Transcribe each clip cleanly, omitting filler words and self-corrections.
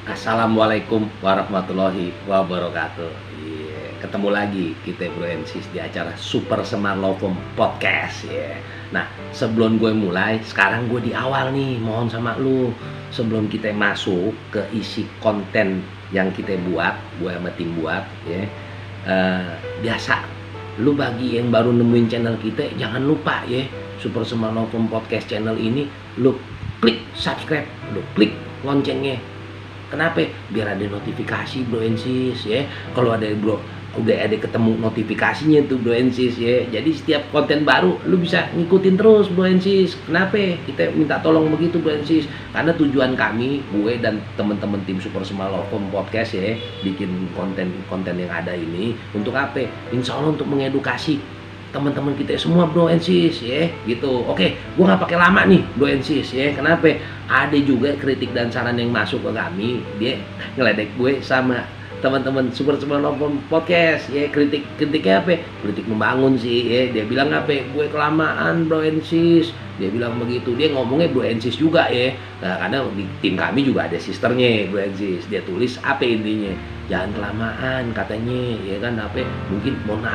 Assalamualaikum warahmatullahi wabarakatuh. Ketemu lagi kita Bro and Sis di acara Super Semar Lovem Podcast ya. Nah, sebelum gue mulai, sekarang gue di awal nih, mohon sama lu sebelum kita masuk ke isi konten yang kita buat, gue sama tim buat ya. Biasa, lu bagi yang baru nemuin channel kita, jangan lupa ya, Super Semar Lovem Podcast channel ini, lu klik subscribe, lu klik loncengnya. Kenapa? Biar ada notifikasi Bro and Sis ya. Kalau ada bro udah ada ketemu notifikasinya tuh Bro and Sis ya. Jadi setiap konten baru lu bisa ngikutin terus Bro and Sis. Kenapa? Kita minta tolong begitu Bro and Sis. Karena tujuan kami, gue dan teman-teman tim Super Semar Lovem Podcast ya, bikin konten-konten yang ada ini untuk apa? Insya Allah untuk mengedukasi teman-teman kita semua Bro and Sis ya gitu. Oke, gue nggak pakai lama nih Bro and Sis ya. Kenapa? Ada juga kritik dan saran yang masuk ke kami, dia ngeledek gue sama teman-teman Super Semar Lovem Podcast ya. Kritiknya apa? Kritik membangun sih ya. Dia bilang apa? Gue kelamaan Bro and Sis. Dia bilang begitu. Dia ngomongnya Bro and Sis juga ya. Nah, karena di tim kami juga ada sisternya Bro and Sis. Dia tulis apa intinya? Jangan kelamaan katanya ya kan, apa mungkin mohon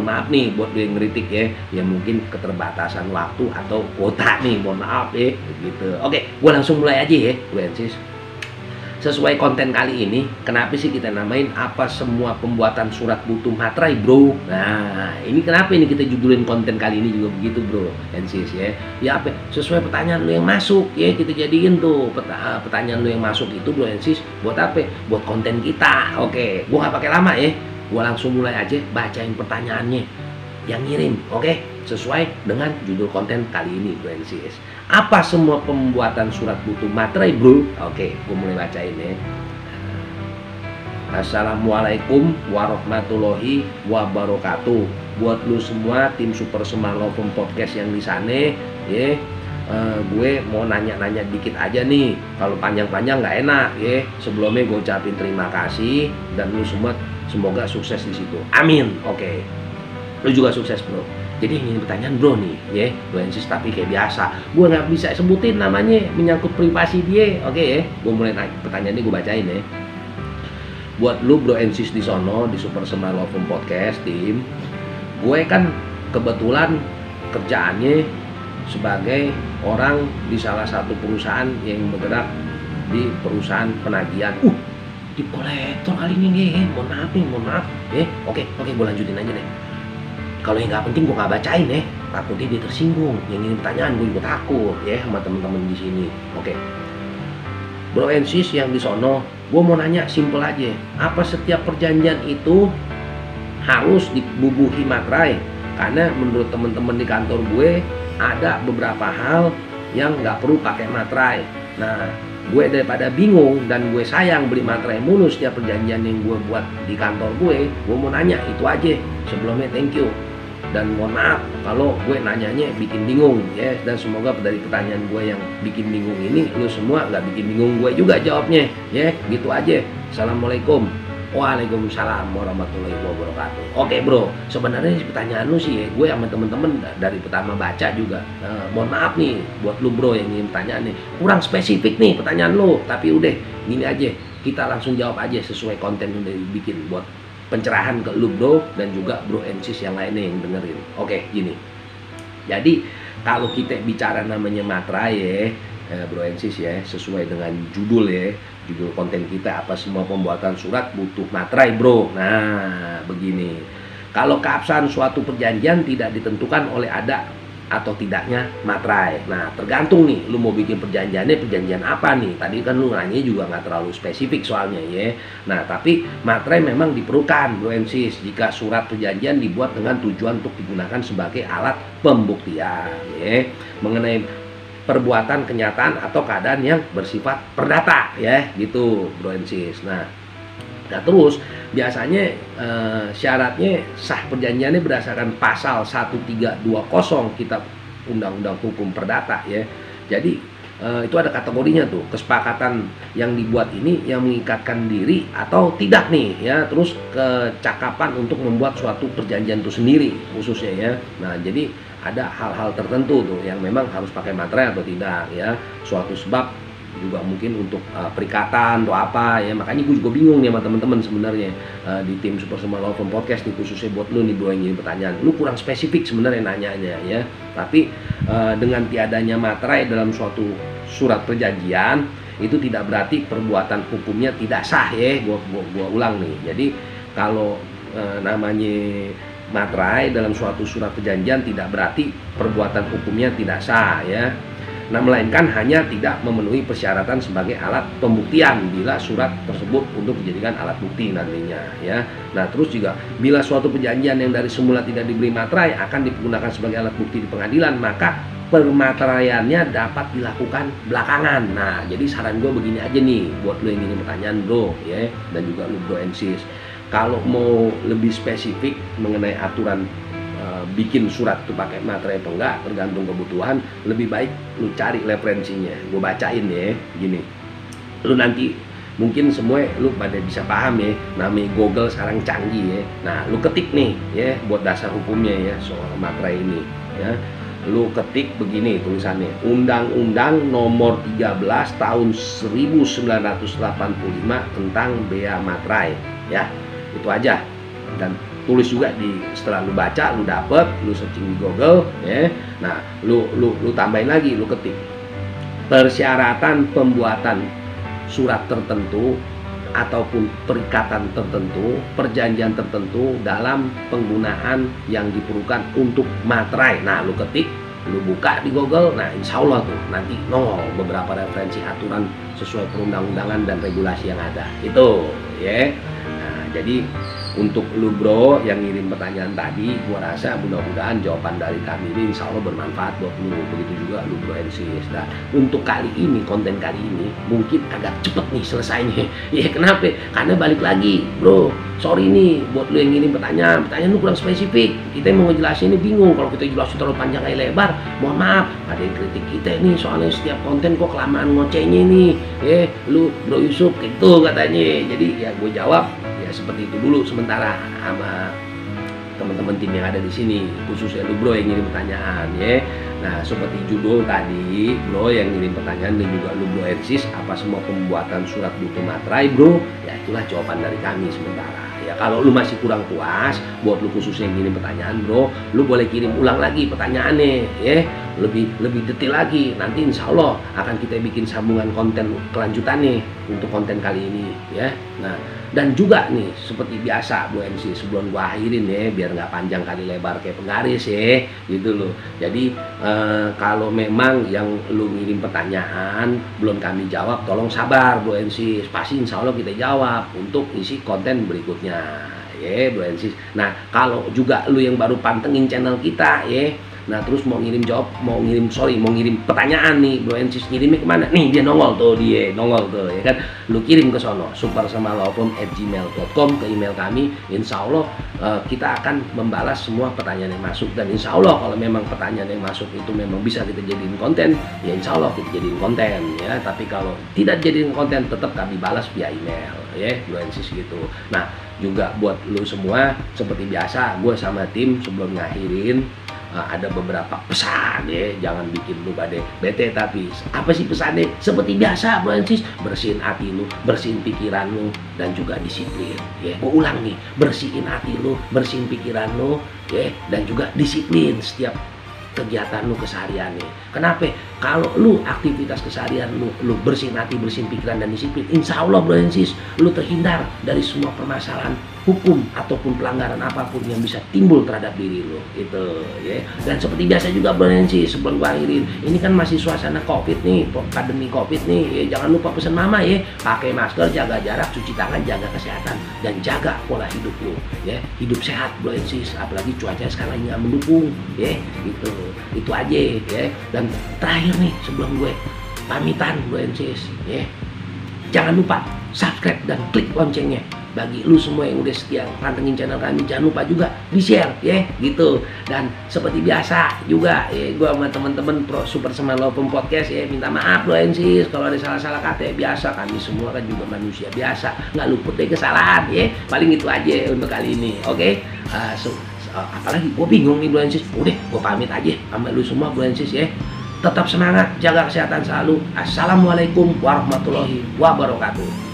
maaf nih buat dia yang ngeritik ya mungkin keterbatasan waktu atau kuota nih, mohon maaf ya gitu. Oke, gue langsung mulai aja ya gue Sis. Sesuai konten kali ini, kenapa sih kita namain apa semua pembuatan surat butuh materai Bro? Nah, ini kenapa ini kita judulin konten kali ini juga begitu Bro and Sis ya. Ya apa? Sesuai pertanyaan lu yang masuk ya, kita jadiin tuh pertanyaan lu yang masuk itu Bro and Sis buat apa? Buat konten kita. Oke, gua nggak pakai lama ya. Gua langsung mulai aja bacain pertanyaannya yang ngirim. Oke, sesuai dengan judul konten kali ini Bro and Sis. Apa semua pembuatan surat butuh materai Bro? Oke, gue mulai bacain ya. Assalamualaikum warahmatullahi wabarakatuh. Buat lu semua tim Super Semar Lovem Podcast yang di sana ya, gue mau nanya-nanya dikit aja nih. Kalau panjang-panjang nggak enak ya. Sebelumnya gue ucapin terima kasih dan lu semua semoga sukses di situ. Amin. Oke. Lu juga sukses Bro. Jadi ini pertanyaan Bro nih ya, Bro and Sis, tapi kayak biasa gue nggak bisa sebutin namanya, menyangkut privasi dia. Oke ya, gue mulai pertanyaannya gue bacain ya. Buat lu Bro and Sis di sono di Super Semar Lovem Podcast tim, gue kan kebetulan kerjaannya sebagai orang di salah satu perusahaan yang bergerak di perusahaan penagihan. Di kolektor kali ini nih, mohon maaf ya. Oke, gue lanjutin aja deh. Kalau yang nggak penting gue nggak bacain ya, takutnya dia tersinggung. Yang ini pertanyaan gue juga takut ya sama temen-temen di sini. Oke, Bro and Sis yang di sono, gue mau nanya simple aja. Apa setiap perjanjian itu harus dibubuhi materai? Karena menurut temen-temen di kantor gue ada beberapa hal yang nggak perlu pakai materai. Nah, gue daripada bingung dan gue sayang beli materai mulu setiap perjanjian yang gue buat di kantor gue mau nanya itu aja. Sebelumnya thank you. Dan mohon maaf kalau gue nanyanya bikin bingung ya, dan semoga dari pertanyaan gue yang bikin bingung ini lu semua nggak bikin bingung gue juga jawabnya ya, gitu aja. Assalamualaikum. Waalaikumsalam warahmatullahi wabarakatuh. Oke Bro, sebenarnya pertanyaan lu sih ya, gue sama temen-temen dari pertama baca juga mohon maaf nih buat lu Bro yang ingin pertanyaan nih, kurang spesifik nih pertanyaan lu, tapi udah gini aja, kita langsung jawab aja sesuai konten yang udah dibikin buat pencerahan ke lu Bro dan juga Bro and Sis yang lainnya yang dengerin. Oke, gini. Jadi kalau kita bicara namanya materai ya, Bro and Sis ya, sesuai dengan judul ya, judul konten kita apa semua pembuatan surat butuh materai Bro. Nah, begini. Kalau keabsahan suatu perjanjian tidak ditentukan oleh ada atau tidaknya materai. Nah, tergantung nih lu mau bikin perjanjian apa nih. Tadi kan lu nanya juga nggak terlalu spesifik soalnya ya. Nah, tapi materai memang diperlukan Bro and Sis jika surat perjanjian dibuat dengan tujuan untuk digunakan sebagai alat pembuktian ya mengenai perbuatan, kenyataan atau keadaan yang bersifat perdata ya, gitu Bro and Sis. Nah, terus biasanya syaratnya sah perjanjiannya berdasarkan pasal 1320 Kitab Undang-Undang Hukum Perdata ya. Jadi itu ada kategorinya tuh, kesepakatan yang dibuat ini yang mengikatkan diri atau tidak nih ya. Terus kecakapan untuk membuat suatu perjanjian itu sendiri khususnya ya. Nah, jadi ada hal-hal tertentu tuh yang memang harus pakai materai atau tidak ya. Suatu sebab juga mungkin untuk perikatan atau apa ya. Makanya gue juga bingung nih sama teman-teman sebenarnya di tim Super Semar Law Firm Podcast nih, khususnya buat lu nih bro yang ngirim pertanyaan. Lu kurang spesifik sebenarnya nanyanya ya. Tapi dengan tiadanya materai dalam suatu surat perjanjian itu tidak berarti perbuatan hukumnya tidak sah ya. Gua ulang nih. Jadi kalau namanya materai dalam suatu surat perjanjian tidak berarti perbuatan hukumnya tidak sah ya. Nah, melainkan hanya tidak memenuhi persyaratan sebagai alat pembuktian bila surat tersebut untuk dijadikan alat bukti nantinya ya. Nah, terus juga bila suatu perjanjian yang dari semula tidak diberi materai akan digunakan sebagai alat bukti di pengadilan, maka pemateraiannya dapat dilakukan belakangan. Nah, jadi saran gue begini aja nih buat lo yang ini pertanyaan bro ya, dan juga lo bro and sis. Kalau mau lebih spesifik mengenai aturan bikin surat itu pakai materai atau enggak tergantung kebutuhan, lebih baik lu cari referensinya. Gue bacain ya, gini. Lu nanti mungkin semua lu pada bisa paham ya, namanya Google sekarang canggih ya. Nah, lu ketik nih ya buat dasar hukumnya ya soal materai ini ya. Lu ketik begini tulisannya, Undang-Undang Nomor 13 Tahun 1985 tentang bea materai ya. Itu aja. Dan tulis juga setelah lu baca, lu dapet, lu searching di Google ya. Nah, lu tambahin lagi, lu ketik persyaratan pembuatan surat tertentu ataupun perikatan tertentu, perjanjian tertentu dalam penggunaan yang diperlukan untuk materai. Nah, lu ketik, lu buka di Google, nah insya Allah tuh nanti nongol beberapa referensi aturan sesuai perundang-undangan dan regulasi yang ada. Itu ya. Nah, jadi untuk lu bro yang ngirim pertanyaan tadi, gua rasa mudah-mudahan jawaban dari kami ini insya Allah bermanfaat buat lu. Begitu juga lu bro and sis. Nah, untuk kali ini, konten kali ini mungkin agak cepet nih selesainya. Ya kenapa? Karena balik lagi bro, sorry nih buat lu yang ngirim pertanyaan lu kurang spesifik. Kita mau ngejelasin ini bingung. Kalau kita jelasin terlalu panjang kayak lebar, mohon maaf, ada yang kritik kita nih soalnya setiap konten kok kelamaan ngocehnya nih. Lu bro Yusuf gitu katanya. Jadi ya gue jawab seperti itu dulu sementara sama teman-teman tim yang ada di sini, khususnya lu bro yang ngirim pertanyaan ya. Nah, seperti judul tadi bro yang ngirim pertanyaan dan juga lu bro and sis, apa semua pembuatan surat butuh materai bro? Ya itulah jawaban dari kami sementara. Ya kalau lu masih kurang puas buat lu khususnya yang ngirim pertanyaan bro, lu boleh kirim ulang lagi pertanyaannya ya, lebih detail lagi. Nanti insya Allah akan kita bikin sambungan konten kelanjutannya untuk konten kali ini ya. Nah, dan juga nih seperti biasa Bu MC, sebelum gua akhirin ya biar nggak panjang kali lebar kayak penggaris ya gitu loh. Jadi kalau memang yang lu ngirim pertanyaan belum kami jawab, tolong sabar Bu MC, pasti insya Allah kita jawab untuk isi konten berikutnya ya Bu MC. Nah, kalau juga lu yang baru pantengin channel kita ya, nah terus mau ngirim pertanyaan nih bro and sis, ngirimnya kemana? Nih dia nongol tuh ya kan, lu kirim ke sono supersemalawfirm@gmail.com ke email kami. Insya Allah kita akan membalas semua pertanyaan yang masuk, dan insya Allah kalau memang pertanyaan yang masuk itu memang bisa kita jadiin konten, ya insya Allah kita jadiin konten ya. Tapi kalau tidak jadiin konten tetap kami balas via email ya bro and sis gitu. Nah, juga buat lu semua seperti biasa, gue sama tim sebelum ngakhirin ada beberapa pesan ya, jangan bikin lu pada bete. Tapi apa sih pesannya? Seperti biasa bro and sis, bersihin hati lu, bersihin pikiran lu, dan juga disiplin ya. Gua ulang nih, bersihin hati lu, bersihin pikiran lu ya, dan juga disiplin setiap kegiatan lu kesehariannya. Kenapa? Kalau lu aktivitas keseharian lu bersihin hati, bersihin pikiran dan disiplin, insya Allah bro and sis, lu terhindar dari semua permasalahan hukum ataupun pelanggaran apapun yang bisa timbul terhadap diri lu gitu ya. Dan seperti biasa juga bro and sis, sebelum gua akhirin, ini kan masih suasana covid nih, pandemi covid nih ya, jangan lupa pesan mama ya, pakai masker, jaga jarak, cuci tangan, jaga kesehatan, dan jaga pola hidup lu ya, hidup sehat bro and sis, apalagi cuaca sekarang nggak mendukung ya gitu. Itu aja ya. Dan terakhir nih sebelum gue pamitan bro and sis ya, jangan lupa subscribe dan klik loncengnya. Bagi lu semua yang udah setia pantengin channel kami, jangan lupa juga di share ya gitu. Dan seperti biasa juga ya, gue sama teman-teman Pro Super Semar Law Firm Podcast ya, minta maaf bro and sis kalau ada salah-salah kata ya. Biasa, kami semua kan juga manusia biasa, nggak luput dari kesalahan ya. Paling itu aja untuk kali ini, oke? Apalagi gue bingung nih bro and sis, udah gue pamit aja sama lu semua bro and sis ya. Tetap semangat, jaga kesehatan selalu. Assalamualaikum warahmatullahi wabarakatuh.